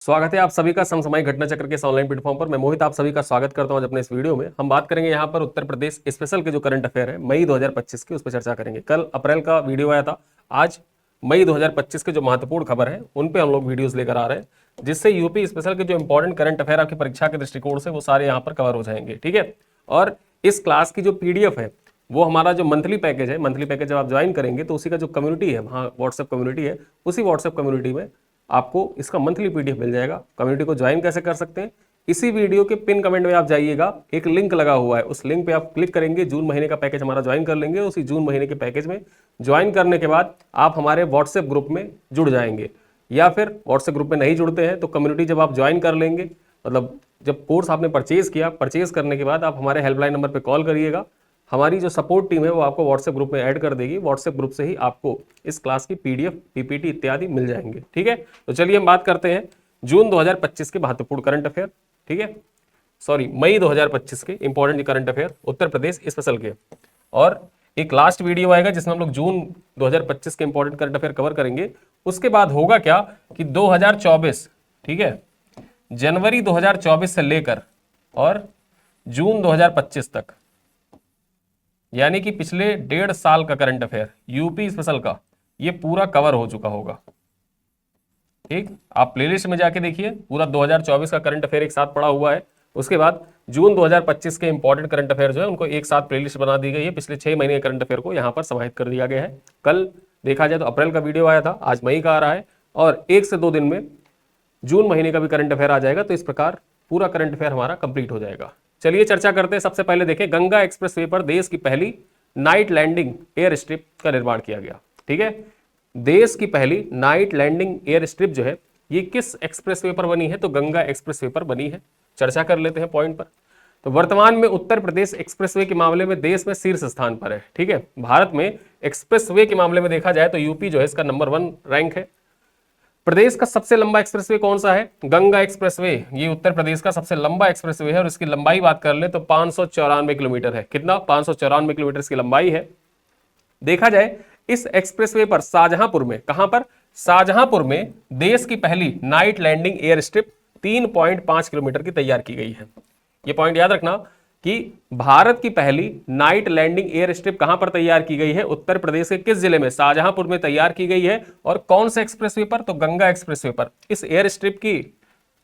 स्वागत है आप सभी का समसामयिक घटना चक्र के इस ऑनलाइन प्लेटफॉर्म पर। मैं मोहित आप सभी का स्वागत करता हूं। आज अपने इस वीडियो में हम बात करेंगे यहां पर उत्तर प्रदेश स्पेशल के जो करंट अफेयर है मई 2025 के, उस पर चर्चा करेंगे। कल अप्रैल का वीडियो आया था, आज मई 2025 के जो महत्वपूर्ण खबर है उन पे हम लोग वीडियोस लेकर आ रहे हैं, जिससे यूपी स्पेशल के जो इंपॉर्टेंट करंट अफेयर आपकी परीक्षा के दृष्टिकोण से वो सारे यहाँ पर कवर हो जाएंगे। ठीक है, और इस क्लास की जो पीडीएफ है वो हमारा जो मंथली पैकेज है, मंथली पैकेज जब आप ज्वाइन करेंगे तो उसी का जो कम्युनिटी है, वहाँ व्हाट्सएप कम्युनिटी है, उसी व्हाट्सएप कम्युनिटी में आपको इसका मंथली पीडीएफ मिल जाएगा। कम्युनिटी को ज्वाइन कैसे कर सकते हैं, इसी वीडियो के पिन कमेंट में आप जाइएगा, एक लिंक लगा हुआ है, उस लिंक पे आप क्लिक करेंगे, जून महीने का पैकेज हमारा ज्वाइन कर लेंगे। उसी जून महीने के पैकेज में ज्वाइन करने के बाद आप हमारे व्हाट्सएप ग्रुप में जुड़ जाएंगे, या फिर व्हाट्सएप ग्रुप में नहीं जुड़ते हैं तो कम्युनिटी जब आप ज्वाइन कर लेंगे, मतलब जब कोर्स आपने परचेज किया, परचेज करने के बाद आप हमारे हेल्पलाइन नंबर पर कॉल करिएगा, हमारी जो सपोर्ट टीम है वो आपको व्हाट्सएप ग्रुप में ऐड कर देगी। व्हाट्सएप ग्रुप से ही आपको इस क्लास की पीडीएफ, पीपीटी इत्यादि मिल जाएंगे। ठीक है, तो चलिए हम बात करते हैं जून 2025 के महत्वपूर्ण करंट अफेयर। ठीक है, सॉरी मई 2025 के important current affair Uttar Pradesh special के, और एक लास्ट वीडियो आएगा जिसमें हम लोग जून 2025 के इंपॉर्टेंट करंट अफेयर कवर करेंगे। उसके बाद होगा क्या कि 2024, ठीक है, जनवरी 2024 से लेकर और जून 2025 तक, यानी कि पिछले 1.5 साल का करंट अफेयर यूपी स्पेशल का ये पूरा कवर हो चुका होगा। ठीक, आप प्लेलिस्ट में जाके देखिए, पूरा 2024 का करंट अफेयर एक साथ पड़ा हुआ है। उसके बाद जून 2025 के इंपॉर्टेंट करंट अफेयर जो है उनको एक साथ प्लेलिस्ट बना दी गई है। पिछले 6 महीने के करंट अफेयर को यहाँ पर समाहित कर दिया गया है। कल देखा जाए तो अप्रैल का वीडियो आया था, आज मई का आ रहा है, और 1 से 2 दिन में जून महीने का भी करंट अफेयर आ जाएगा। तो इस प्रकार पूरा करंट अफेयर हमारा कंप्लीट हो जाएगा। चलिए चर्चा करते हैं। सबसे पहले देखें, गंगा एक्सप्रेसवे पर देश की पहली नाइट लैंडिंग एयर स्ट्रिप का निर्माण किया गया। ठीक है, देश की पहली नाइट लैंडिंग एयर स्ट्रिप जो है ये किस एक्सप्रेसवे पर बनी है, तो गंगा एक्सप्रेसवे पर बनी है। चर्चा कर लेते हैं पॉइंट पर। तो वर्तमान में उत्तर प्रदेश एक्सप्रेसवे के मामले में देश में शीर्ष स्थान पर है। ठीक है, भारत में एक्सप्रेसवे के मामले में देखा जाए तो यूपी जो है इसका नंबर 1 रैंक है। प्रदेश का सबसे लंबा एक्सप्रेसवे कौन सा है? गंगा एक्सप्रेसवे। ये उत्तर प्रदेश का सबसे लंबा एक्सप्रेसवे है और इसकी लंबाई बात कर ले तो 594 किलोमीटर है। कितना? 594 किलोमीटर इसकी लंबाई है। देखा जाए इस एक्सप्रेसवे पर शाहजहांपुर में, कहां पर? शाहजहांपुर में देश की पहली night landing air strip 3.5 kilometre की तैयार की गई है। ये पॉइंट याद रखना कि भारत की पहली नाइट लैंडिंग एयर स्ट्रिप कहां पर तैयार की गई है? उत्तर प्रदेश के किस जिले में? शाहजहांपुर में तैयार की गई है। और कौन से एक्सप्रेसवे पर? तो गंगा एक्सप्रेसवे पर। इस एयर स्ट्रिप की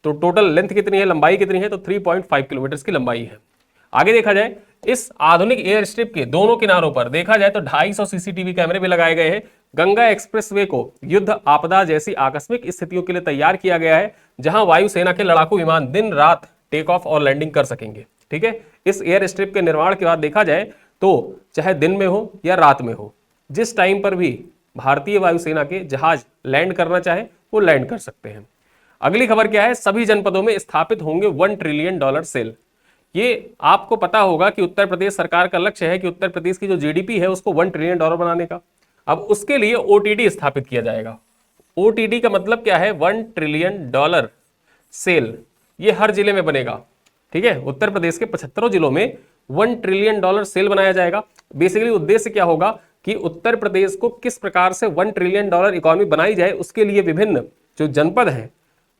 तो टोटल लेंथ कितनी है, लंबाई कितनी है? तो 3.5 किलोमीटर की लंबाई है। आगे देखा जाए इस आधुनिक एयर स्ट्रिप के दोनों किनारों पर देखा जाए तो 250 सीसीटीवी कैमरे भी लगाए गए हैं। गंगा एक्सप्रेसवे को युद्ध, आपदा जैसी आकस्मिक स्थितियों के लिए तैयार किया गया है, जहां वायुसेना के लड़ाकू विमान दिन रात टेक ऑफ और लैंडिंग कर सकेंगे। ठीक है, इस एयर स्ट्रिप के निर्माण के बाद देखा जाए तो चाहे दिन में हो या रात में हो, जिस टाइम पर भी भारतीय वायुसेना के जहाज लैंड करना चाहे वो लैंड कर सकते हैं। अगली खबर क्या है? सभी जनपदों में स्थापित होंगे $1 ट्रिलियन सेल। ये आपको पता होगा कि उत्तर प्रदेश सरकार का लक्ष्य है कि उत्तर प्रदेश की जो जीडीपी है उसको $1 ट्रिलियन बनाने का। अब उसके लिए ओटीडी स्थापित किया जाएगा। ओटीडी का मतलब क्या है? $1 ट्रिलियन सेल। ये हर जिले में बनेगा। ठीक है, उत्तर प्रदेश के 75 जिलों में $1 ट्रिलियन सेल बनाया जाएगा। बेसिकली उद्देश्य क्या होगा कि उत्तर प्रदेश को किस प्रकार से $1 ट्रिलियन इकोनॉमी बनाई जाए, उसके लिए विभिन्न जो जनपद है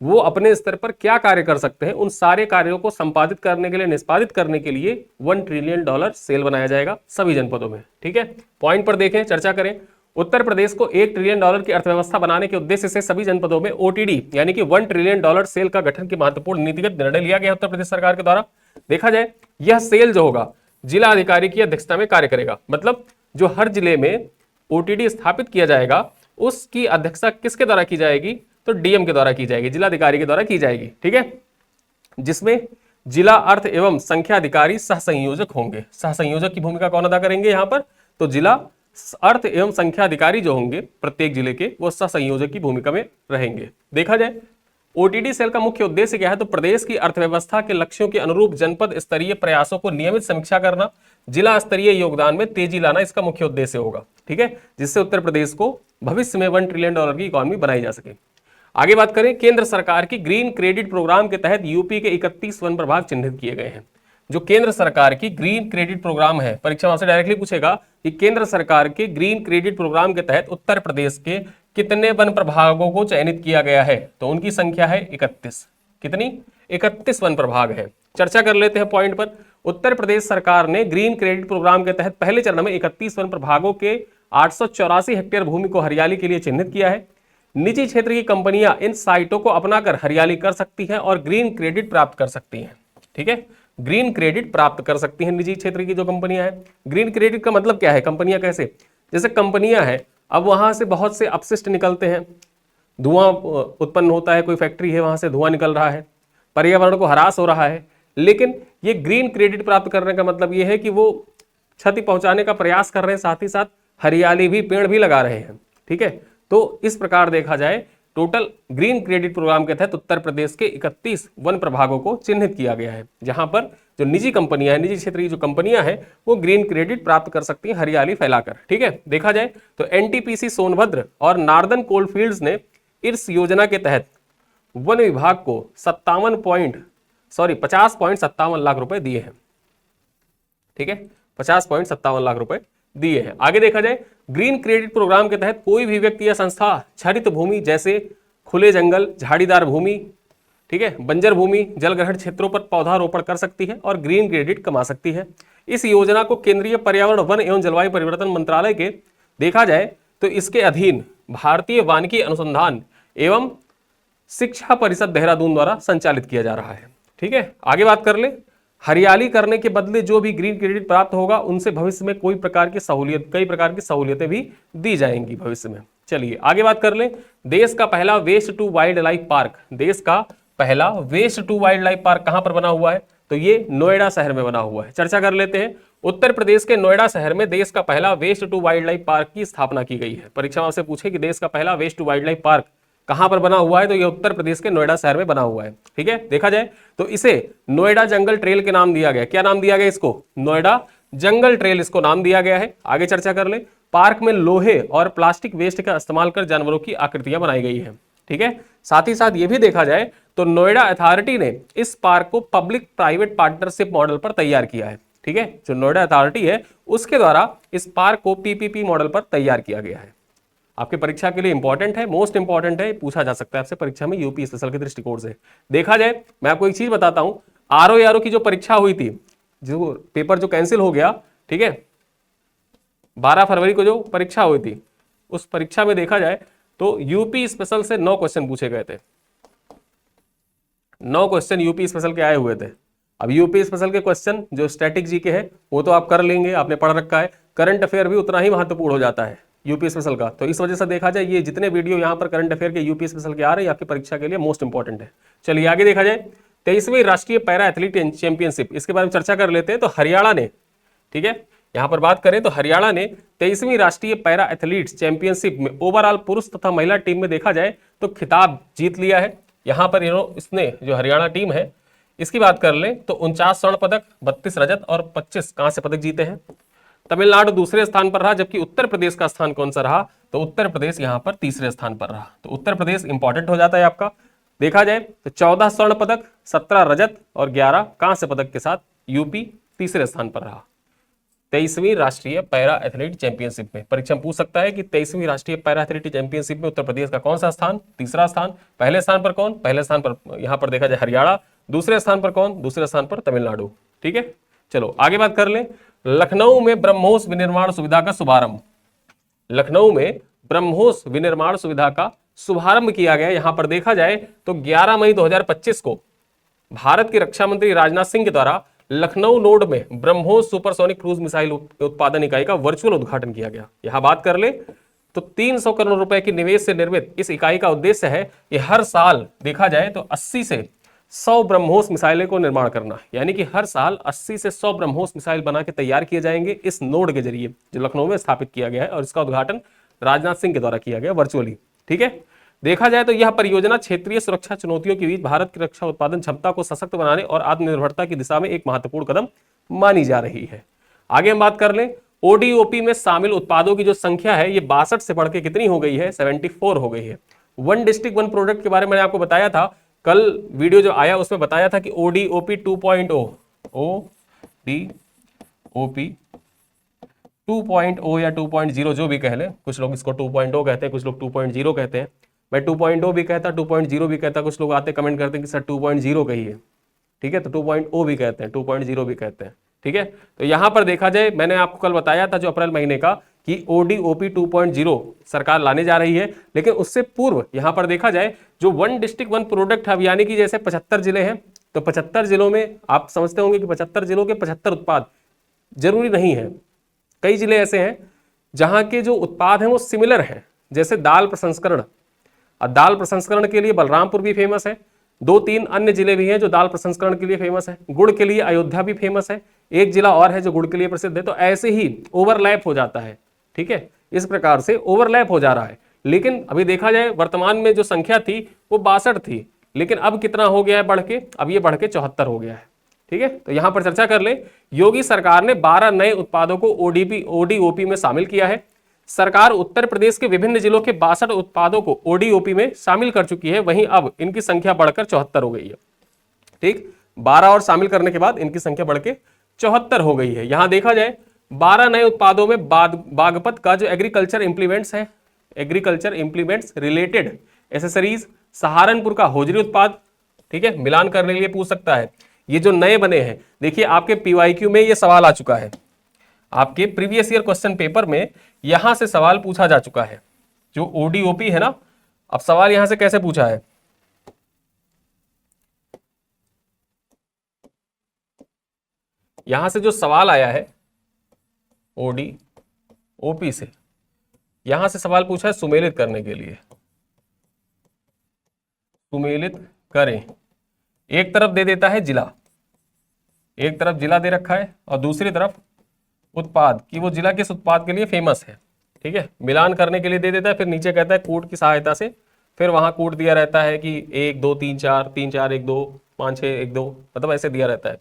वो अपने स्तर पर क्या कार्य कर सकते हैं, उन सारे कार्यों को संपादित करने के लिए, निष्पादित करने के लिए $1 ट्रिलियन सेल बनाया जाएगा सभी जनपदों में। ठीक है, पॉइंट पर देखें, चर्चा करें। उत्तर प्रदेश को $1 ट्रिलियन की अर्थव्यवस्था बनाने के उद्देश्य से सभी जनपदों में ओटीडी यानी कि $1 ट्रिलियन सेल का गठन की महत्वपूर्ण नीतिगत निर्णय लिया गया उत्तर प्रदेश सरकार के द्वारा। देखा जाए यह सेल जो होगा जिला अधिकारी की अध्यक्षता में कार्य करेगा। मतलब जो हर जिले में ओटीडी स्थापित किया जाएगा उसकी अध्यक्षता किसके द्वारा की जाएगी? तो डीएम के द्वारा की जाएगी, जिलाधिकारी के द्वारा की जाएगी। ठीक है, जिसमें जिला अर्थ एवं संख्या अधिकारी सह संयोजक होंगे। सह संयोजक की भूमिका कौन अदा करेंगे यहां पर? तो जिला अर्थ एवं संख्या अधिकारी जो होंगे प्रत्येक जिले के, वो सह संयोजक की भूमिका में रहेंगे। देखा जाए ओटीडी सेल का मुख्य उद्देश्य क्या है? तो प्रदेश की अर्थव्यवस्था के लक्ष्यों के अनुरूप जनपद स्तरीय प्रयासों को नियमित समीक्षा करना, जिला स्तरीय योगदान में तेजी लाना इसका मुख्य उद्देश्य होगा। ठीक है, जिससे उत्तर प्रदेश को भविष्य में $1 ट्रिलियन की इकोनॉमी बनाई जा सके। आगे बात करें, केंद्र सरकार की ग्रीन क्रेडिट प्रोग्राम के तहत यूपी के 31 वन प्रभाग चिन्हित किए गए हैं। जो केंद्र सरकार की ग्रीन क्रेडिट प्रोग्राम है, परीक्षा में आपसे डायरेक्टली पूछेगा कि केंद्र सरकार के ग्रीन क्रेडिट प्रोग्राम के तहत उत्तर प्रदेश के कितने वन प्रभागों को चयनित किया गया है, तो उनकी संख्या है 31। कितनी? 31 वन प्रभाग है। चर्चा कर लेते हैं पॉइंट पर। उत्तर प्रदेश सरकार ने ग्रीन क्रेडिट प्रोग्राम के तहत पहले चरण में 31 वन प्रभागों के 884 हेक्टेयर भूमि को हरियाली के लिए चिन्हित किया है। निजी क्षेत्र की कंपनियां इन साइटों को अपनाकर हरियाली कर सकती हैं और ग्रीन क्रेडिट प्राप्त कर सकती हैं। ठीक है, ग्रीन क्रेडिट प्राप्त कर सकती हैं निजी क्षेत्र की जो कंपनियां हैं। ग्रीन क्रेडिट का मतलब क्या है? कंपनियां कैसे? जैसे कंपनियां हैं, अब वहां से बहुत से अपशिष्ट निकलते हैं, धुआं उत्पन्न होता है, कोई फैक्ट्री है वहां से धुआं निकल रहा है, पर्यावरण को ह्रास हो रहा है, लेकिन ये ग्रीन क्रेडिट प्राप्त करने का मतलब ये है कि वो क्षति पहुंचाने का प्रयास कर रहे हैं, साथ ही साथ हरियाली भी, पेड़ भी लगा रहे हैं। ठीक है, तो इस प्रकार देखा जाए टोटल ग्रीन क्रेडिट प्रोग्राम के तहत उत्तर प्रदेश के 31 वन प्रभागों को चिन्हित किया गया है, जहां पर जो निजी कंपनियां हैं, निजी क्षेत्र की जो कंपनियां हैं, वो ग्रीन क्रेडिट प्राप्त कर सकती हैं हरियाली फैलाकर। ठीक है, देखा जाए तो एनटीपीसी सोनभद्र और नार्दर्न कोलफील्ड्स ने इस योजना के तहत वन विभाग को 50.57 लाख रुपए दिए हैं। ठीक है, 50.57 लाख रुपए दिए हैं। आगे देखा जाए, ग्रीन क्रेडिट प्रोग्राम के तहत कोई भी व्यक्ति या संस्था हरित भूमि जैसे खुले जंगल, झाड़ीदार भूमि, ठीक है, बंजर भूमि, जलग्रहण क्षेत्रों पर पौधारोपण कर सकती है और ग्रीन क्रेडिट कमा सकती है। इस योजना को केंद्रीय पर्यावरण, वन एवं जलवायु परिवर्तन मंत्रालय के देखा जाए तो इसके अधीन भारतीय वानिकी अनुसंधान एवं शिक्षा परिषद देहरादून द्वारा संचालित किया जा रहा है। ठीक है, आगे बात कर ले। हरियाली करने के बदले जो भी ग्रीन क्रेडिट प्राप्त होगा उनसे भविष्य में कई प्रकार की सहूलियतें भी दी जाएंगी भविष्य में। चलिए आगे बात कर ले। देश का पहला waste to wildlife park, देश का पहला waste to wildlife park कहां पर बना हुआ है? तो ये नोएडा शहर में बना हुआ है। चर्चा कर लेते हैं। उत्तर प्रदेश के नोएडा शहर में देश का पहला waste to wildlife park की स्थापना की गई है। परीक्षा में आपसे पूछे कि देश का पहला waste to wildlife park कहां पर बना हुआ है, तो ये उत्तर प्रदेश के नोएडा शहर में बना हुआ है। ठीक है, देखा जाए तो इसे नोएडा जंगल ट्रेल के नाम दिया गया। क्या नाम दिया गया इसको? नोएडा जंगल ट्रेल इसको नाम दिया गया है। आगे चर्चा कर ले। पार्क में लोहे और प्लास्टिक वेस्ट का इस्तेमाल कर जानवरों की आकृतियां बनाई गई है। ठीक है, साथ ही साथ ये भी देखा जाए तो नोएडा अथॉरिटी ने इस पार्क को पब्लिक प्राइवेट पार्टनरशिप मॉडल पर तैयार किया है। ठीक है, जो नोएडा अथॉरिटी है उसके द्वारा इस पार्क को पीपीपी मॉडल पर तैयार किया गया है। आपके परीक्षा के लिए इंपॉर्टेंट है, मोस्ट इंपॉर्टेंट है, पूछा जा सकता है आपसे परीक्षा में यूपी स्पेशल के दृष्टिकोण से। देखा जाए, मैं आपको एक चीज बताता हूं, आरओ की जो परीक्षा हुई थी, जो पेपर जो कैंसिल हो गया, ठीक है, 12 फरवरी को जो परीक्षा हुई थी, उस परीक्षा में देखा जाए तो यूपी स्पेशल से 9 क्वेश्चन पूछे गए थे। 9 क्वेश्चन यूपी स्पेशल के आए हुए थे। अब यूपी स्पेशल के क्वेश्चन जो स्टैटिक जी के हैं वो तो आप कर लेंगे, आपने पढ़ रखा है। करंट अफेयर भी उतना ही महत्वपूर्ण हो जाता है यूपी स्पेशल का, तो इस वजह से देखा जाए ये जितने वीडियो यहाँ पर करंट अफेयर के यूपी स्पेशल के आ रहे हैं आपकी परीक्षा के लिए मोस्ट इंपॉर्टेंट है। चलिए आगे देखा जाए। 23वीं राष्ट्रीय पैरा एथलीट चैंपियनशिप, इसके बारे में चर्चा कर लेते हैं। तो हरियाणा ने, ठीक है, यहाँ पर बात करें तो हरियाणा ने 23वीं राष्ट्रीय पैरा एथलीट्स चैंपियनशिप में ओवरऑल पुरुष तथा महिला टीम में देखा जाए तो खिताब जीत लिया है। यहाँ पर इसने जो हरियाणा टीम है इसकी बात कर ले तो 49 स्वर्ण पदक, 32 रजत और 25 कांस्य पदक जीते हैं। तमिलनाडु दूसरे स्थान पर रहा, जबकि उत्तर प्रदेश का स्थान कौन सा रहा? तो उत्तर प्रदेश यहाँ पर तीसरे स्थान पर रहा। तो उत्तर प्रदेश इंपॉर्टेंट हो जाता है आपका। देखा जाए तो 14 स्वर्ण पदक, 17 रजत और 11 कांस्य पदक के साथ यूपी तीसरे स्थान पर रहा 23वीं राष्ट्रीय पैरा एथलीट चैंपियनशिप में। परीक्षा में पूछ सकता है कि 23वीं राष्ट्रीय पैरा एथलीट चैंपियनशिप में उत्तर प्रदेश का कौन सा स्थान? तीसरा स्थान। पहले स्थान पर कौन? पहले स्थान पर यहाँ पर देखा जाए हरियाणा। दूसरे स्थान पर कौन? दूसरे स्थान पर तमिलनाडु। ठीक है, चलो आगे बात कर ले। लखनऊ में ब्रह्मोस विनिर्माण सुविधा का शुभारंभ, लखनऊ में ब्रह्मोस विनिर्माण सुविधा का शुभारंभ किया गया। यहां पर देखा जाए तो 11 मई 2025 को भारत के रक्षा मंत्री राजनाथ सिंह के द्वारा लखनऊ नोड में ब्रह्मोस सुपरसोनिक क्रूज मिसाइल उत्पादन इकाई का वर्चुअल उद्घाटन किया गया। यहां बात कर ले तो 300 करोड़ रुपए की निवेश से निर्मित इस इकाई का उद्देश्य है कि हर साल देखा जाए तो 80 से 100 ब्रह्मोस मिसाइलें को निर्माण करना, यानी कि हर साल 80 से 100 ब्रह्मोस मिसाइल बना के तैयार किए जाएंगे इस नोड के जरिए जो लखनऊ में स्थापित किया गया है, और इसका उद्घाटन राजनाथ सिंह के द्वारा किया गया वर्चुअली। ठीक है, देखा जाए तो यह परियोजना क्षेत्रीय सुरक्षा चुनौतियों के बीच भारत की रक्षा उत्पादन क्षमता को सशक्त बनाने और आत्मनिर्भरता की दिशा में एक महत्वपूर्ण कदम मानी जा रही है। आगे हम बात कर लें, ओडीओपी में शामिल उत्पादों की जो संख्या है ये 62 से बढ़ के कितनी हो गई है? 74 हो गई है। वन डिस्ट्रिक्ट वन प्रोडक्ट के बारे में मैंने आपको बताया था, कल वीडियो जो आया उसमें बताया था कि ओडीओपी 2.0 ODOP 2.0 या 2.0 जो भी कह लें, कुछ लोग इसको 2.0 कहते हैं, कुछ लोग 2.0 कहते हैं। मैं 2.0 भी कहता, 2.0 भी कहता, कुछ लोग आते कमेंट करते हैं कि सर 2.0 कहिए, ठीक है, तो 2.0 भी कहते हैं, 2.0 भी कहते हैं, ठीक है। तो यहां पर देखा जाए, मैंने आपको कल बताया था जो अप्रैल महीने का कि ODOP 2.0 सरकार लाने जा रही है, लेकिन उससे पूर्व यहां पर देखा जाए जो वन डिस्ट्रिक्ट वन प्रोडक्ट है, यानी कि जैसे 75 जिले हैं, तो 75 जिलों में आप समझते होंगे कि 75 जिलों के 75 उत्पाद, जरूरी नहीं है, कई जिले ऐसे हैं जहां के जो उत्पाद हैं वो सिमिलर हैं, जैसे दाल प्रसंस्करण। अब दाल प्रसंस्करण के लिए बलरामपुर भी फेमस है, 2-3 अन्य जिले भी हैं जो दाल प्रसंस्करण के लिए फेमस है, गुड़ के लिए अयोध्या भी फेमस है, एक जिला और है जो गुड़ के लिए प्रसिद्ध है। तो ऐसे ही ओवरलैप हो जाता है, ठीक है, इस प्रकार से ओवरलैप हो जा रहा है। लेकिन अभी देखा जाए वर्तमान में जो संख्या थी वो 62 थी, लेकिन अब कितना हो गया है बढ़ के, अब ये बढ़ के 74 हो गया है, ठीक है। तो यहां पर चर्चा कर ले, योगी सरकार ने 12 नए उत्पादों को ODOP में शामिल किया है। सरकार उत्तर प्रदेश के विभिन्न जिलों के 62 उत्पादों को ODOP में शामिल कर चुकी है, वहीं अब इनकी संख्या बढ़कर 74 हो गई है, ठीक, 12 और शामिल करने के बाद इनकी संख्या बढ़ के 74 हो गई है। यहां देखा जाए 12 नए उत्पादों में बागपत का जो एग्रीकल्चर इंप्लीमेंट्स है, agriculture implements related accessories, Saharanpur का होजरी उत्पाद, ठीक है, मिलान करने के लिए पूछ सकता है। ये जो नए बने हैं, देखिए आपके PYQ में ये सवाल आ चुका है, आपके प्रीवियस ईयर क्वेश्चन पेपर में यहां से सवाल पूछा जा चुका है, जो ODOP है ना। अब सवाल यहां से कैसे पूछा है, यहां से जो सवाल आया है ODOP से, यहां से सवाल पूछा है सुमेलित करने के लिए, सुमेलित करें। एक तरफ दे देता है जिला, एक तरफ जिला दे रखा है और दूसरी तरफ उत्पाद कि वो जिला किस उत्पाद के लिए फेमस है, ठीक है, मिलान करने के लिए दे देता है। फिर नीचे कहता है कोड की सहायता से, फिर वहां कोड दिया रहता है कि 1 2 3 4 3 4 1 2 5 6 1 2, मतलब ऐसे दिया रहता है।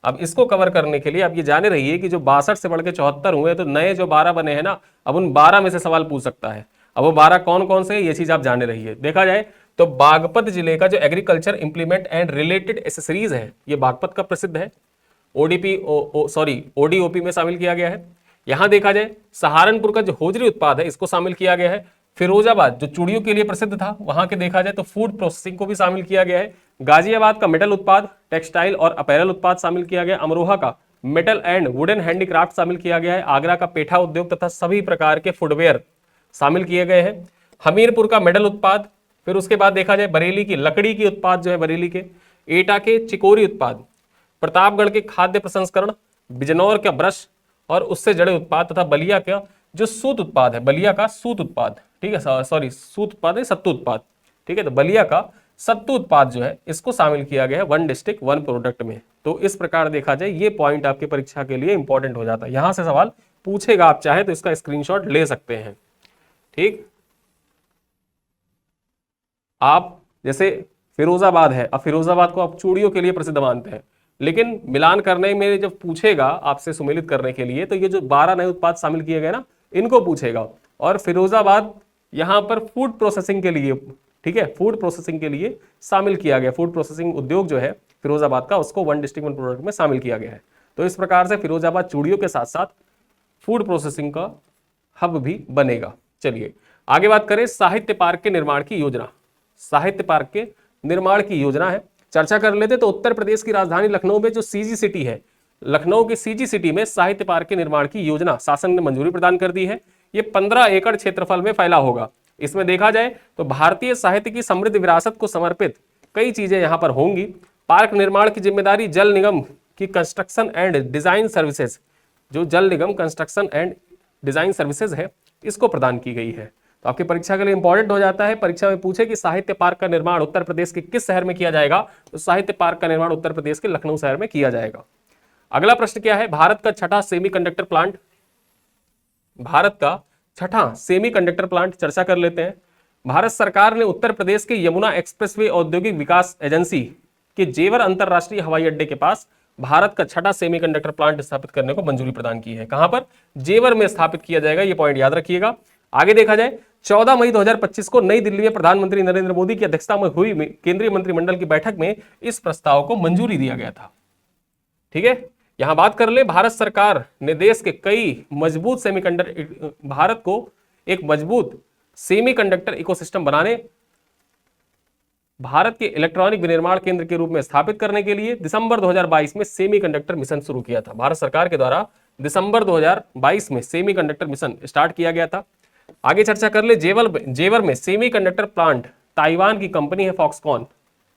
अब इसको कवर करने के लिए आप ये जाने रहिए कि जो 62 से बढ़ के 74 हुए, तो नए जो 12 बने हैं ना, अब उन 12 में से सवाल पूछ सकता है। अब वो 12 कौन कौन से, ये चीज आप जाने रहिए। देखा जाए तो बागपत जिले का जो agriculture implement and related accessories है, ये बागपत का प्रसिद्ध है, ODOP में शामिल किया गया है। यहां देखा जाए सहारनपुर का जो होजरी उत्पाद है, इसको शामिल किया गया है। फिरोजाबाद जो चूड़ियों के लिए प्रसिद्ध था, वहां के देखा जाए तो फूड प्रोसेसिंग को भी शामिल किया गया है। गाजियाबाद का मेटल उत्पाद, टेक्सटाइल और अपैरल उत्पाद शामिल किया गया। अमरोहा का मेटल एंड वुडन हैंडीक्राफ्ट शामिल किया गया है। आगरा का पेठा उद्योग तथा सभी प्रकार के फुटवेयर शामिल किए गए हैं। हमीरपुर का मेटल उत्पाद, फिर उसके बाद देखा जाए बरेली की लकड़ी की उत्पाद जो है, बरेली के एटा के चिकोरी उत्पाद, प्रतापगढ़ के खाद्य प्रसंस्करण, बिजनौर का ब्रश और उससे जड़े उत्पाद, तथा बलिया का जो सूत उत्पाद है, बलिया का सूत उत्पाद, ठीक है, सॉरी सूत उत्पाद है, सत्तू उत्पाद, ठीक है, तो बलिया का सत्तू उत्पाद जो है इसको शामिल किया गया है वन डिस्ट्रिक्ट वन प्रोडक्ट में। तो इस प्रकार देखा जाए ये पॉइंट आपकी परीक्षा के लिए इंपॉर्टेंट हो जाता है, यहां से सवाल पूछेगा, आप चाहे तो इसका स्क्रीनशॉट ले सकते हैं, ठीक। आप जैसे फिरोजाबाद है, अब फिरोजाबाद को आप चूड़ियों के लिए प्रसिद्ध मानते हैं, लेकिन मिलान करने में जब पूछेगा आपसे सुमेलित करने के लिए, तो ये जो 12 नए उत्पाद शामिल किए गए ना, इनको पूछेगा। और फिरोजाबाद यहां पर फूड प्रोसेसिंग के लिए, ठीक है, फूड प्रोसेसिंग के लिए शामिल किया गया, फूड प्रोसेसिंग उद्योग जो है फिरोजाबाद का, उसको वन डिस्ट्रिक्ट वन प्रोडक्ट में शामिल किया गया है। तो इस प्रकार से फिरोजाबाद चूड़ियों के साथ साथ फूड प्रोसेसिंग का हब भी बनेगा। चलिए आगे बात करें साहित्य पार्क के निर्माण की योजना। साहित्य पार्क के निर्माण की योजना है, चर्चा कर लेते। तो उत्तर प्रदेश की राजधानी लखनऊ में जो CG सिटी है, लखनऊ की CG सिटी में साहित्य पार्क के निर्माण की योजना शासन ने मंजूरी प्रदान कर दी है। ये 15 एकड़ क्षेत्रफल में फैला होगा। इसमें देखा जाए तो भारतीय साहित्य की समृद्ध विरासत को समर्पित कई चीजें यहां पर होंगी। पार्क निर्माण की जिम्मेदारी जल निगम की कंस्ट्रक्शन एंड डिजाइन सर्विसेज, जो जल निगम कंस्ट्रक्शन एंड डिजाइन सर्विसेज है, इसको प्रदान की गई है। तो आपकी परीक्षा के लिए इंपॉर्टेंट हो जाता है, परीक्षा में पूछे कि साहित्य पार्क का निर्माण उत्तर प्रदेश के किस शहर में किया जाएगा, तो साहित्य पार्क का निर्माण उत्तर प्रदेश के लखनऊ शहर में किया जाएगा। अगला प्रश्न क्या है, भारत का छठा सेमीकंडक्टर प्लांट, भारत का छठा सेमीकंडक्टर प्लांट चर्चा कर लेते हैं। भारत सरकार ने उत्तर प्रदेश के यमुना एक्सप्रेसवे औद्योगिक विकास एजेंसी के जेवर अंतरराष्ट्रीय हवाई अड्डे के पास भारत का छठा सेमीकंडक्टर प्लांट स्थापित करने को मंजूरी प्रदान की है। कहां पर, जेवर में स्थापित किया जाएगा, ये पॉइंट याद रखिएगा। आगे देखा जाए 14 मई 2025 को नई दिल्ली में प्रधानमंत्री नरेंद्र मोदी की अध्यक्षता में हुई केंद्रीय मंत्रिमंडल की बैठक में इस प्रस्ताव को मंजूरी दिया गया था, ठीक है। यहां बात कर ले, भारत सरकार ने देश के कई मजबूत सेमीकंडक्टर, भारत को एक मजबूत सेमीकंडक्टर इकोसिस्टम बनाने, भारत के इलेक्ट्रॉनिक विनिर्माण केंद्र के रूप में स्थापित करने के लिए दिसंबर 2022 में सेमीकंडक्टर मिशन शुरू किया था। भारत सरकार के द्वारा दिसंबर 2022 में सेमीकंडक्टर मिशन स्टार्ट किया गया था। आगे चर्चा कर ले, जेवर में सेमीकंडक्टर प्लांट ताइवान की कंपनी है फॉक्सकॉन।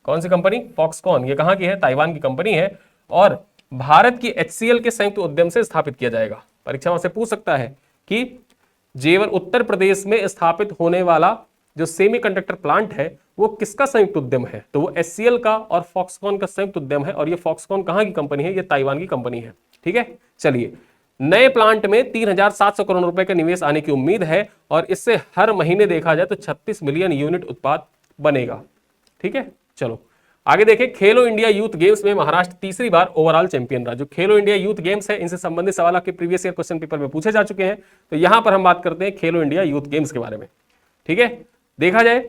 कौन सी कंपनी? फॉक्सकॉन। ये कहां की है? ताइवान की कंपनी है और भारत की HCL के संयुक्त उद्यम से स्थापित किया जाएगा। परीक्षा से पूछ सकता है कि जेवर उत्तर प्रदेश में स्थापित होने वाला जो सेमीकंडक्टर प्लांट है वो किसका संयुक्त उद्यम है? तो वो HCL का और फॉक्सकॉन का संयुक्त उद्यम है। और ये फॉक्सकॉन कहां की कंपनी है? ये ताइवान की कंपनी है। ठीक है, चलिए, नए प्लांट में 3,700 करोड़ रुपए का निवेश आने की उम्मीद है और इससे हर महीने देखा जाए तो 36 मिलियन यूनिट उत्पाद बनेगा। ठीक है, चलो आगे देखें। खेलो इंडिया यूथ गेम्स में महाराष्ट्र तीसरी बार ओवरऑल चैंपियन रहा। जो खेलो इंडिया यूथ गेम्स है, इनसे संबंधित सवाल आपके प्रीवियस ईयर क्वेश्चन पेपर में पूछे जा चुके हैं। तो यहां पर हम बात करते हैं खेलो इंडिया यूथ गेम्स के बारे में। ठीक है, देखा जाए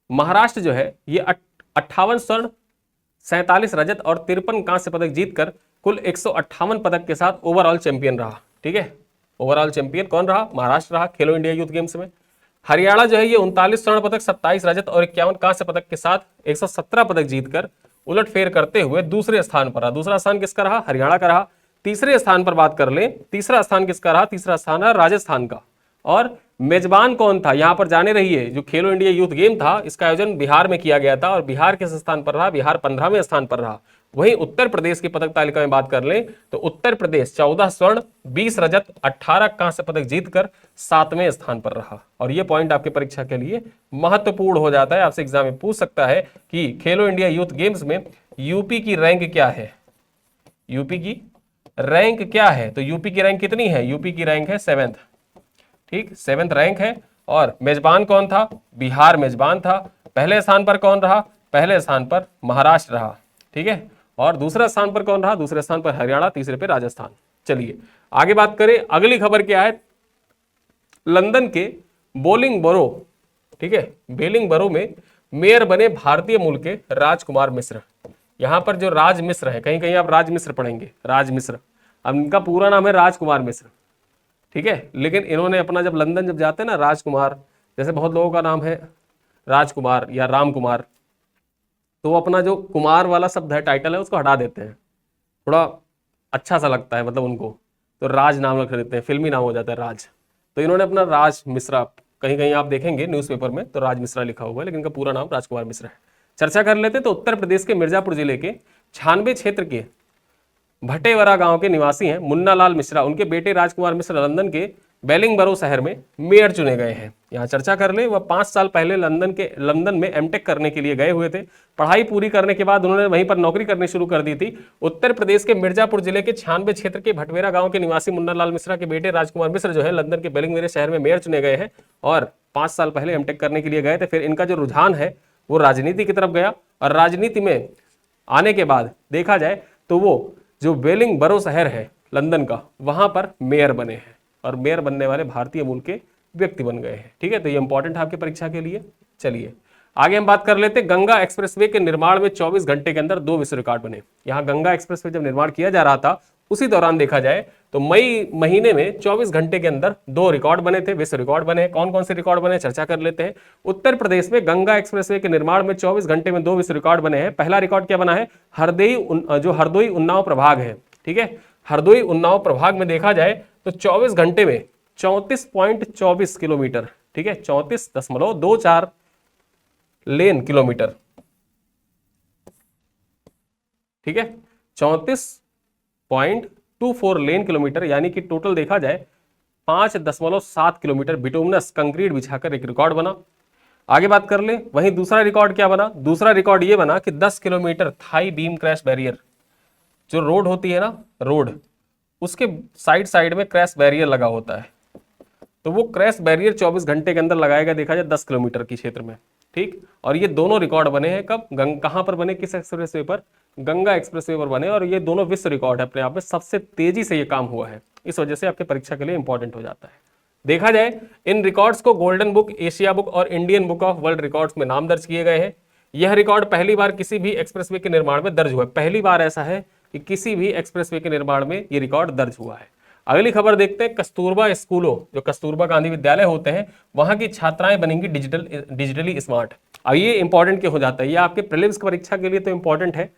महाराष्ट्र जो है ये 58 स्वर्ण, 47 रजत और 53 कांस्य पदक जीतकर कुल 158 पदक के साथ ओवरऑल चैंपियन रहा। ठीक है, ओवरऑल चैंपियन कौन रहा? महाराष्ट्र रहा खेलो इंडिया यूथ गेम्स में। हरियाणा जो है ये 39 स्वर्ण पदक, 27 रजत और 51 कांस्य पदक के साथ 117 पदक जीतकर उलटफेर करते हुए दूसरे स्थान पर रहा। दूसरा स्थान किसका रहा? हरियाणा का रहा। तीसरे स्थान पर बात कर ले, तीसरा स्थान किसका रहा? तीसरा स्थान है राजस्थान का। और मेजबान कौन था? यहां पर जाने रहिए, जो खेलो इंडिया यूथ गेम था इसका आयोजन बिहार में किया गया था और बिहार किस स्थान पर रहा? बिहार 15वें स्थान पर रहा। वहीं उत्तर प्रदेश की पदक तालिका में बात कर लें तो उत्तर प्रदेश 14 स्वर्ण, 20 रजत, 18 कांस्य पदक जीतकर 7वें स्थान पर रहा। और यह पॉइंट आपके परीक्षा के लिए महत्वपूर्ण हो जाता है। आपसे एग्जाम में पूछ सकता है कि खेलो इंडिया यूथ गेम्स में यूपी की रैंक क्या है? यूपी की रैंक क्या है? तो यूपी की रैंक कितनी है? यूपी की रैंक है 7th। ठीक, 7th रैंक है। और मेजबान कौन था? बिहार मेजबान था। पहले स्थान पर कौन रहा? पहले स्थान पर महाराष्ट्र रहा। ठीक है, और दूसरा स्थान पर कौन रहा? दूसरे स्थान पर हरियाणा, तीसरे पे राजस्थान। चलिए आगे बात करें, अगली खबर क्या है? लंदन के बोलिंगबरो, ठीक है, बेलिंगबरो में मेयर बने भारतीय मूल के राजकुमार मिश्र। यहां पर जो राज मिश्र है, कहीं कहीं आप राज मिश्र पढ़ेंगे, राज मिश्र। अब इनका पूरा नाम है राजकुमार मिश्र। ठीक है, लेकिन इन्होंने अपना जब लंदन जब जाते हैं ना राजकुमार, जैसे बहुत लोगों का नाम है राजकुमार या राम कुमार, तो वो अपना जो कुमार वाला शब्द है, टाइटल है, उसको हटा देते हैं। थोड़ा अच्छा सा लगता है मतलब उनको, तो राज नाम रख देते हैं, फिल्मी नाम हो जाता है राज। तो इन्होंने अपना राज मिश्रा, कहीं कहीं आप देखेंगे न्यूज़पेपर में तो राज मिश्रा लिखा हुआ है, लेकिन इनका पूरा नाम राजकुमार मिश्रा है। चर्चा कर लेते तो उत्तर प्रदेश के मिर्जापुर जिले के 96 क्षेत्र के भटेवरा गांव के निवासी हैं मुन्ना लाल मिश्रा। उनके बेटे राजकुमार मिश्रा लंदन के बेलिंगबरो शहर में मेयर चुने गए हैं। यहाँ चर्चा कर ले, वह 5 साल पहले लंदन में एमटेक करने के लिए गए हुए थे। पढ़ाई पूरी करने के बाद उन्होंने वहीं पर नौकरी करनी शुरू कर दी थी। उत्तर प्रदेश के मिर्जापुर जिले के 96 क्षेत्र के भटवेरा गांव के निवासी मुन्ना लाल मिश्रा के बेटे राजकुमार मिश्र जो है लंदन के बेलिंगबरो शहर में मेयर चुने गए हैं और 5 साल पहले एमटेक करने के लिए गए थे। फिर इनका जो रुझान है वो राजनीति की तरफ गया और राजनीति में आने के बाद देखा जाए तो वो जो बेलिंगबरो शहर है लंदन का, वहां पर मेयर बने हैं और मेयर बनने वाले भारतीय मूल के व्यक्ति बन गए हैं। ठीक है, तो ये इंपॉर्टेंट है आपकी परीक्षा के लिए। चलिए आगे हम बात कर लेते हैं, गंगा एक्सप्रेसवे के निर्माण में 24 घंटे के अंदर 2 विश्व रिकॉर्ड बने। यहाँ गंगा एक्सप्रेसवे जब निर्माण किया जा रहा था उसी दौरान देखा जाए तो मई महीने में 24 घंटे के अंदर 2 रिकॉर्ड बने थे, विश्व रिकॉर्ड बने। कौन कौन से रिकॉर्ड बने चर्चा कर लेते हैं। उत्तर प्रदेश में गंगा एक्सप्रेसवे के निर्माण में 24 घंटे में 2 विश्व रिकॉर्ड बने हैं। पहला रिकॉर्ड क्या बना है? हरदोई उन्नाव प्रभाग है। ठीक है, हरदोई उन्नाव प्रभाग में देखा जाए तो 24 घंटे में 34.24 किलोमीटर, ठीक है, 34.24 लेन किलोमीटर, ठीक है, 34.24 लेन किलोमीटर, यानी कि टोटल देखा जाए 5.7 किलोमीटर बिटुमिनस कंक्रीट बिछाकर एक रिकॉर्ड बना। आगे बात कर ले, वहीं दूसरा रिकॉर्ड क्या बना? दूसरा रिकॉर्ड ये बना कि 10 kilometre thrie beam crash barrier, जो रोड होती है ना, रोड, उसके साइड साइड में क्रैश बैरियर लगा होता है, तो वो क्रैश बैरियर 24 घंटे के अंदर लगाएगा देखा जाए 10 किलोमीटर की क्षेत्र में। ठीक, और ये दोनों रिकॉर्ड बने हैं कब? कहां पर बने? किस एक्सप्रेसवे पर? गंगा एक्सप्रेसवे पर बने। और ये दोनों विश्व रिकॉर्ड है अपने आप में, सबसे तेजी से ये काम हुआ है, इस वजह से आपके परीक्षा के लिए इंपॉर्टेंट हो जाता है। देखा जाए इन रिकॉर्ड्स को गोल्डन बुक, एशिया बुक और Indian book of world records में नाम दर्ज किए गए हैं। यह रिकॉर्ड पहली बार किसी भी एक्सप्रेसवे के निर्माण में दर्ज हुआ है। पहली बार ऐसा है कि किसी भी एक्सप्रेसवे के निर्माण में ये रिकॉर्ड दर्ज हुआ है। अगली खबर देखते हैं, कस्तूरबा स्कूलों, जो कस्तूरबा गांधी विद्यालय होते हैं, वहां की छात्राएं बनेंगी डिजिटली स्मार्ट। अब ये इंपॉर्टेंट क्यों हो जाता है? ये आपके प्रीलिम्स की परीक्षा के लिए तो इंपॉर्टेंट है,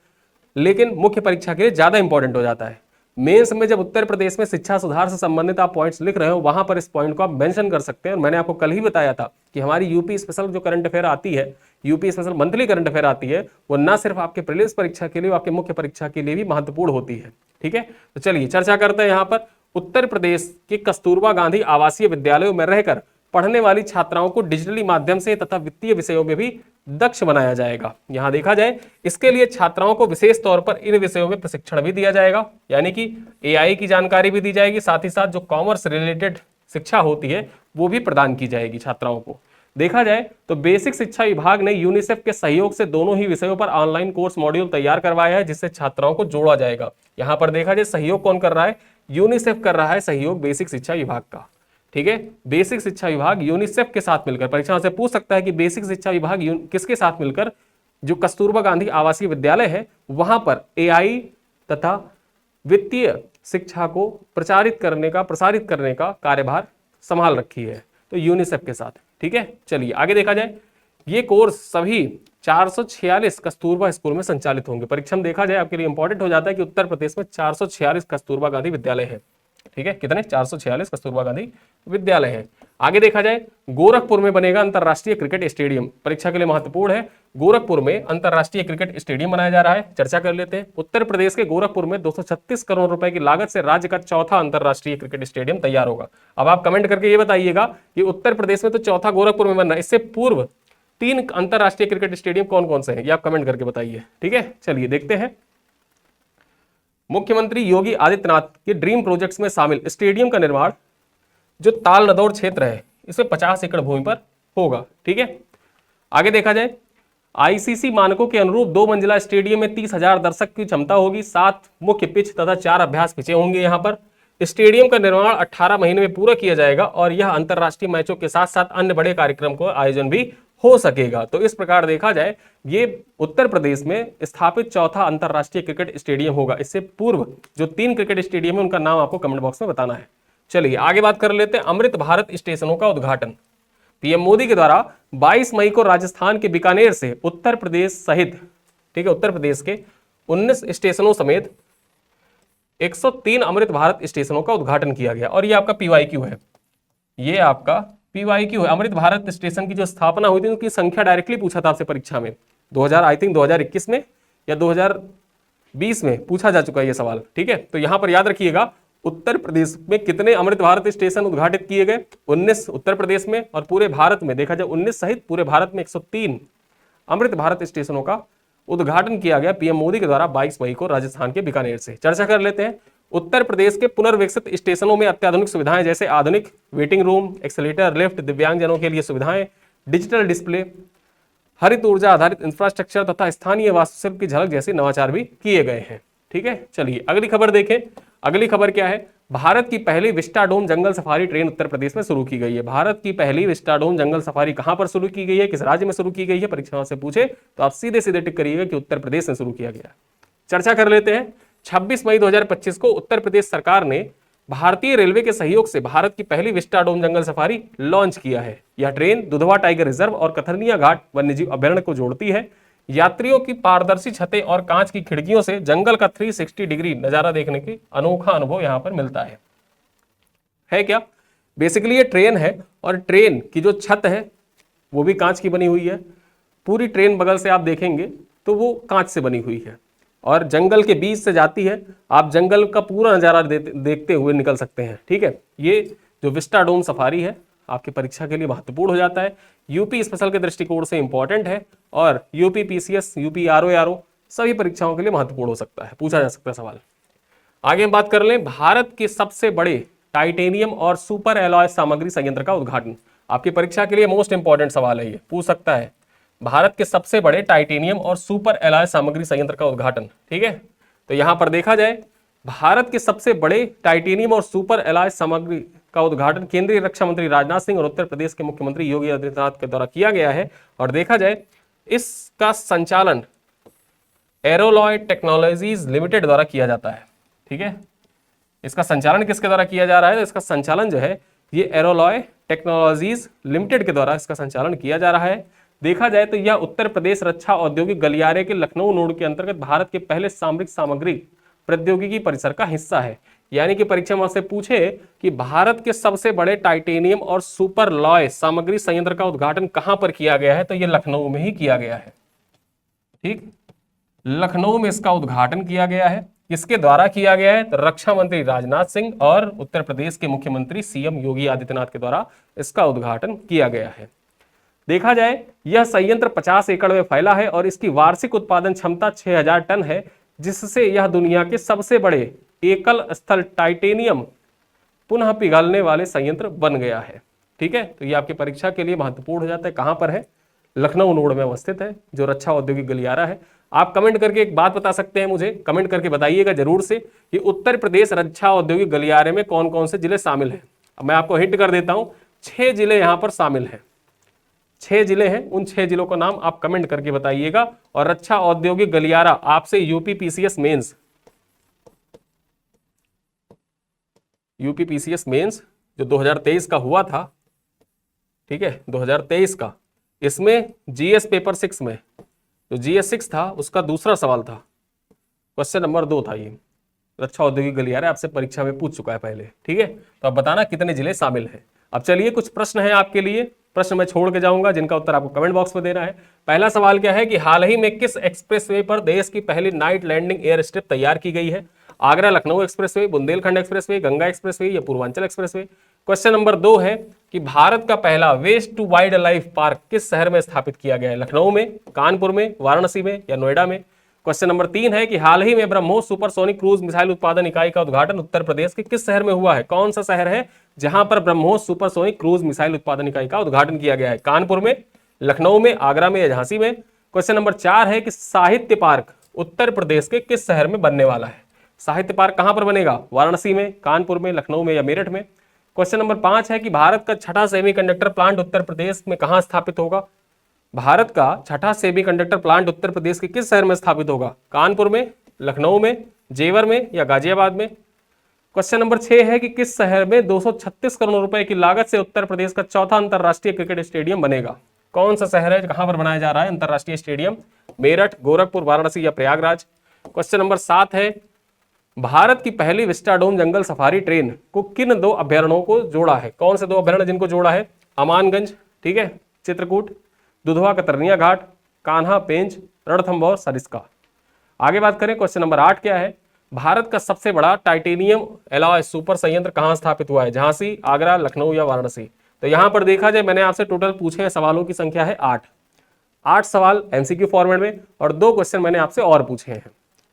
लेकिन मुख्य परीक्षा के लिए ज्यादा इंपॉर्टेंट हो जाता है। मेंस में जब उत्तर प्रदेश में शिक्षा सुधार से संबंधित आप पॉइंट्स लिख रहे हो, वहां पर इस पॉइंट को आप मेंशन कर सकते हैं। और मैंने आपको कल ही बताया था कि हमारी यूपी स्पेशल जो करंट अफेयर आती है, UP special monthly current affair आती है, वो ना सिर्फ आपके प्रीलिम्स परीक्षा के लिए, आपके मुख्य परीक्षा के लिए भी महत्वपूर्ण होती है। ठीक है, तो चलिए चर्चा करते हैं। यहाँ पर उत्तर प्रदेश के कस्तूरबा गांधी आवासीय विद्यालयों में रहकर पढ़ने वाली छात्राओं को डिजिटली माध्यम से तथा वित्तीय विषयों में भी दक्ष बनाया जाएगा। यहां देखा जाए, इसके लिए छात्राओं को विशेष तौर पर इन विषयों में प्रशिक्षण भी दिया जाएगा, यानी कि एआई की जानकारी भी दी जाएगी, साथ ही साथ जो कॉमर्स रिलेटेड शिक्षा होती है वो भी प्रदान की जाएगी छात्राओं को। देखा जाए तो बेसिक शिक्षा विभाग ने यूनिसेफ के सहयोग से दोनों ही विषयों पर ऑनलाइन कोर्स मॉड्यूल तैयार करवाया है, जिससे छात्राओं को जोड़ा जाएगा। यहां पर देखा जाए सहयोग कौन कर रहा है? यूनिसेफ कर रहा है सहयोग बेसिक शिक्षा विभाग का। ठीक है, बेसिक शिक्षा विभाग यूनिसेफ के साथ मिलकर, परीक्षा से पूछ सकता है कि बेसिक शिक्षा विभाग किसके साथ मिलकर, जो कस्तूरबा गांधी आवासीय विद्यालय है वहां पर एआई तथा वित्तीय शिक्षा को प्रसारित करने का कार्यभार संभाल रखी है, तो यूनिसेफ के साथ। ठीक है, चलिए आगे देखा जाए, ये कोर्स सभी 446 कस्तूरबा स्कूल में संचालित होंगे। परीक्षा में देखा जाए आपके लिए इंपॉर्टेंट हो जाता है कि उत्तर प्रदेश में 446 कस्तूरबा गांधी विद्यालय है। ठीक है, कितने? 446 कस्तूरबा गांधी विद्यालय है। आगे देखा जाए, गोरखपुर में बनेगा अंतरराष्ट्रीय क्रिकेट स्टेडियम। परीक्षा के लिए महत्वपूर्ण है, गोरखपुर में अंतरराष्ट्रीय क्रिकेट स्टेडियम बनाया जा रहा है। चर्चा कर लेते हैं। उत्तर प्रदेश के गोरखपुर में 236 करोड़ रुपए की लागत से राज्य का चौथा अंतरराष्ट्रीय क्रिकेट स्टेडियम तैयार होगा। अब आप कमेंट करके ये बताइएगा कि उत्तर प्रदेश में तो चौथा गोरखपुर में बन रहा है, इससे पूर्व 3 अंतरराष्ट्रीय क्रिकेट स्टेडियम कौन कौन से हैं, ये आप कमेंट करके बताइए। ठीक है, चलिए देखते हैं। मुख्यमंत्री योगी आदित्यनाथ के ड्रीम प्रोजेक्ट्स में शामिल स्टेडियम का निर्माण जो ताल नदौर क्षेत्र है, इसमें 50 एकड़ भूमि पर होगा। ठीक है, आगे देखा जाए, आईसीसी मानकों के अनुरूप 2 मंजिला स्टेडियम में 30,000 दर्शक की क्षमता होगी, 7 मुख्य पिच तथा 4 अभ्यास पिचें होंगे। यहाँ पर स्टेडियम का निर्माण 18 महीने में पूरा किया जाएगा और यह अंतरराष्ट्रीय मैचों के साथ साथ अन्य बड़े कार्यक्रम को आयोजन भी हो सकेगा। तो इस प्रकार देखा जाए, ये उत्तर प्रदेश में स्थापित चौथा अंतरराष्ट्रीय क्रिकेट स्टेडियम होगा। इससे पूर्व जो 3 क्रिकेट स्टेडियम है उनका नाम आपको कमेंट बॉक्स में बताना है। चलिए आगे बात कर लेते हैं, अमृत भारत स्टेशनों का उद्घाटन। पीएम मोदी के द्वारा 22 मई को राजस्थान के बीकानेर से उत्तर प्रदेश सहित, ठीक है, उत्तर प्रदेश के 19 स्टेशनों समेत 103 अमृत भारत स्टेशनों का उद्घाटन किया गया। और ये आपका पीवाईक्यू है, ये आपका पीवाईक्यू है। अमृत भारत स्टेशन की जो स्थापना हुई थी उनकी संख्या डायरेक्टली पूछा था आपसे परीक्षा में, 2021 में या 2020 में पूछा जा चुका है ये सवाल। ठीक है, तो यहां पर याद रखिएगा, उत्तर प्रदेश में कितने अमृत भारत स्टेशन उद्घाटित किए गए? 19 उत्तर प्रदेश में, और पूरे भारत में देखा जाए 19 सहित पूरे भारत में 103 अमृत भारत स्टेशनों का उद्घाटन किया गया पीएम मोदी के द्वारा 22 मई को राजस्थान के बीकानेर से। चर्चा कर लेते हैं। उत्तर प्रदेश के पुनर्विकसित स्टेशनों में अत्याधुनिक सुविधाएं जैसे आधुनिक वेटिंग रूम, एक्सेलेटर, लिफ्ट, दिव्यांगजनों के लिए सुविधाएं, डिजिटल डिस्प्ले, हरित ऊर्जा आधारित इंफ्रास्ट्रक्चर तथा स्थानीय वास्तुशिल्प की झलक जैसे नवाचार भी किए गए हैं। ठीक है, चलिए अगली खबर देखें। अगली खबर क्या है? भारत की पहली विस्टाडोम जंगल सफारी ट्रेन उत्तर प्रदेश में शुरू की गई है। भारत की पहली विस्टाडोम जंगल सफारी कहां पर शुरू की गई है, किस राज्य में शुरू की गई है? परीक्षाओं से पूछे तो आप सीधे सीधे टिक करिएगा कि उत्तर प्रदेश में शुरू किया गया। चर्चा कर लेते हैं। 26 मई 2025 को उत्तर प्रदेश सरकार ने भारतीय रेलवे के सहयोग से भारत की पहली विस्टाडोम जंगल सफारी लॉन्च किया है। यह ट्रेन दुधवा टाइगर रिजर्व और कथरनिया घाट वन्यजीव अभ्यारण्य को जोड़ती है। यात्रियों की पारदर्शी छतें और कांच की खिड़कियों से जंगल का 360 डिग्री नजारा देखने की अनोखा अनुभव यहां पर मिलता है क्या? बेसिकली ये ट्रेन है और ट्रेन की जो छत है वो भी कांच की बनी हुई है। पूरी ट्रेन बगल से आप देखेंगे तो वो कांच से बनी हुई है और जंगल के बीच से जाती है। आप जंगल का पूरा नजारा देखते हुए निकल सकते हैं। ठीक है, ये जो विस्टाडोम सफारी है आपकी परीक्षा के लिए महत्वपूर्ण हो जाता है, यूपी स्पेशल के दृष्टिकोण से इंपॉर्टेंट है और यूपी पीसीएस, यूपी आरओ सभी परीक्षाओं के लिए महत्वपूर्ण हो सकता है, पूछा जा सकता है सवाल। आगे हम बात कर लें, भारत के सबसे बड़े टाइटेनियम और सुपर एलॉय सामग्री संयंत्र का उद्घाटन। आपकी परीक्षा के लिए मोस्ट इंपॉर्टेंट सवाल है, ये पूछ सकता है। भारत के सबसे बड़े टाइटेनियम और सुपर एलॉय सामग्री संयंत्र का उद्घाटन। ठीक है, तो यहां पर देखा जाए भारत के सबसे बड़े टाइटेनियम और सुपर एलॉय सामग्री का उद्घाटन केंद्रीय रक्षा मंत्री राजनाथ सिंह और उत्तर प्रदेश के मुख्यमंत्री योगी आदित्यनाथ के द्वारा किया गया है। और देखा जाए इसका संचालन एरोलॉय टेक्नोलॉजीज लिमिटेड द्वारा किया जाता है। ठीक है, इसका संचालन किसके द्वारा किया जा रहा है? तो इसका संचालन जो है ये एरोलॉय टेक्नोलॉजीज लिमिटेड के द्वारा इसका संचालन किया जा रहा है। देखा जाए तो यह उत्तर प्रदेश रक्षा औद्योगिक गलियारे के लखनऊ नोड के अंतर्गत भारत के पहले सामरिक सामग्री प्रौद्योगिकी परिसर का हिस्सा है। यानी कि परीक्षा में आपसे पूछे कि भारत के सबसे बड़े टाइटेनियम और सुपरलॉय सामग्री संयंत्र का उद्घाटन कहां पर किया गया है, तो यह लखनऊ में ही किया गया है। ठीक, लखनऊ में इसका उद्घाटन किया गया है। किसके द्वारा किया गया है? तो रक्षा मंत्री राजनाथ सिंह और उत्तर प्रदेश के मुख्यमंत्री सीएम योगी आदित्यनाथ के द्वारा इसका उद्घाटन किया गया है। देखा जाए यह संयंत्र 50 एकड़ में फैला है और इसकी वार्षिक उत्पादन क्षमता 6000 टन है, जिससे यह दुनिया के सबसे बड़े एकल स्थल टाइटेनियम पुनः पिघलने वाले संयंत्र बन गया है। ठीक है, तो ये आपकी परीक्षा के लिए महत्वपूर्ण हो जाता है। कहां पर है? लखनऊ नोड में अवस्थित है, जो रक्षा औद्योगिक गलियारा है। आप कमेंट करके एक बात बता सकते हैं, मुझे कमेंट करके बताइएगा जरूर से कि उत्तर प्रदेश रक्षा औद्योगिक गलियारे में कौन कौन से जिले शामिल हैं। अब मैं आपको हिंट कर देता हूं, 6 जिले यहां पर शामिल हैं। 6 जिले हैं, उन 6 जिलों का नाम आप कमेंट करके बताइएगा। और रक्षा औद्योगिक गलियारा आपसे यूपी पीसीएस मेंस जो 2023 का हुआ था, ठीक है, 2023 का, इसमें जीएस पेपर 6 में जो जीएस 6 था उसका दूसरा सवाल था, क्वेश्चन नंबर 2 था। ये रक्षा औद्योगिक गलियारा आपसे परीक्षा में पूछ चुका है पहले। ठीक है, तो अब बताना कितने जिले शामिल हैं। अब चलिए कुछ प्रश्न है आपके लिए, प्रश्न मैं छोड़ के जाऊंगा जिनका उत्तर आपको कमेंट बॉक्स में देना है। पहला सवाल क्या है कि हाल ही में किस एक्सप्रेसवे पर देश की पहली नाइट लैंडिंग एयर स्ट्रिप तैयार की गई है? Agra Lucknow expressway, Bundelkhand expressway, Ganga expressway या पूर्वांचल एक्सप्रेसवे? क्वेश्चन नंबर 2 है कि भारत का पहला waste to wildlife park किस शहर में स्थापित किया गया है? लखनऊ में, कानपुर में, वाराणसी में या नोएडा में? क्वेश्चन नंबर 3 है कि हाल ही में ब्रह्मोस सुपरसोनिक क्रूज मिसाइल उत्पादन इकाई का उद्घाटन उत्तर प्रदेश के किस शहर में हुआ है? कौन सा शहर है जहां पर ब्रह्मोस सुपरसोनिक क्रूज मिसाइल उत्पादन इकाई का उद्घाटन किया गया है? कानपुर में, लखनऊ में, आगरा में या झांसी में? क्वेश्चन नंबर 4 है कि साहित्य पार्क उत्तर प्रदेश के किस शहर में बनने वाला है? साहित्य पार्क कहां पर बनेगा? वाराणसी में, कानपुर में, लखनऊ में या मेरठ में? क्वेश्चन नंबर 5 है कि भारत का छठा सेमीकंडक्टर प्लांट उत्तर प्रदेश में कहां स्थापित होगा? भारत का छठा सेमीकंडक्टर प्लांट उत्तर प्रदेश के किस शहर में स्थापित होगा? कानपुर में, लखनऊ में, जेवर में या गाजियाबाद में? क्वेश्चन नंबर 6 है कि किस शहर में 236 करोड़ रुपए की लागत से उत्तर प्रदेश का चौथा अंतरराष्ट्रीय क्रिकेट स्टेडियम बनेगा? कौन सा शहर है, कहां पर बनाया जा रहा है अंतरराष्ट्रीय स्टेडियम? मेरठ, गोरखपुर, वाराणसी या प्रयागराज? क्वेश्चन नंबर 7 है भारत की पहली विस्टाडोम जंगल सफारी ट्रेन को किन 2 अभ्यारण्यों को जोड़ा है? कौन से 2 अभ्यारण्य जिनको जोड़ा है? अमानगंज, ठीक है, चित्रकूट, दुधवा कतरनिया घाट, कान्हा पेंच, रणथंभौर सरिस्का। आगे बात करें, क्वेश्चन नंबर 8 क्या है? भारत का सबसे बड़ा टाइटेनियम एलॉय सुपर संयंत्र कहां स्थापित हुआ है? झांसी, आगरा, लखनऊ या वाराणसी? तो यहां पर देखा जाए मैंने आपसे टोटल पूछे हैं सवालों की संख्या है 8 सवाल एमसीक्यू फॉर्मेट में और 2 क्वेश्चन मैंने आपसे और पूछे हैं।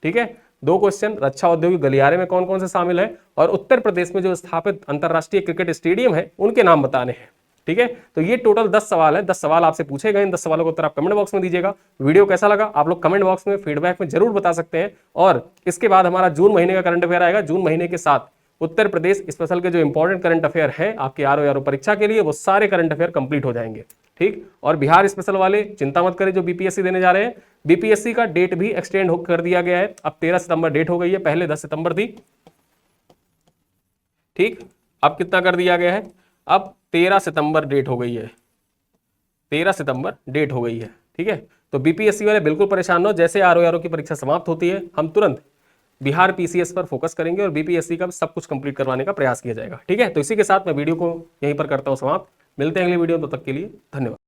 ठीक है, 2 क्वेश्चन रक्षा औद्योगिक गलियारे में कौन कौन से शामिल है और उत्तर प्रदेश में जो स्थापित अंतरराष्ट्रीय क्रिकेट स्टेडियम है उनके नाम बताने हैं। ठीक है, तो ये टोटल 10 सवाल है, 10 सवाल आपसे पूछे गए। इन 10 सवालों का उत्तर आप कमेंट बॉक्स में दीजिएगा। वीडियो कैसा लगा आप लोग कमेंट बॉक्स में फीडबैक में जरूर बता सकते हैं। और इसके बाद हमारा जून महीने का करंट अफेयर आएगा। जून महीने के साथ उत्तर प्रदेश स्पेशल के जो इंपॉर्टेंट करंट अफेयर है आपके आरओ परीक्षा के लिए, वो सारे करंट अफेयर कंप्लीट हो जाएंगे। ठीक, और बिहार स्पेशल वाले चिंता मत करें, जो बीपीएससी देने जा रहे हैं, बीपीएससी का डेट भी एक्सटेंड कर दिया गया है। अब 13 सितंबर डेट हो गई है, पहले 10 सितंबर थी। ठीक, अब कितना कर दिया गया है? अब 13 सितंबर डेट हो गई है, 13 सितंबर डेट हो गई है। ठीक है, तो बीपीएससी वाले बिल्कुल परेशान न हो। जैसे आरओ की परीक्षा समाप्त होती है हम तुरंत बिहार पीसीएस पर फोकस करेंगे और बीपीएससी का सब कुछ कंप्लीट करवाने का प्रयास किया जाएगा। ठीक है, तो इसी के साथ मैं वीडियो को यहीं पर करता हूं समाप्त। मिलते हैं अगली वीडियो, तब तक के लिए धन्यवाद।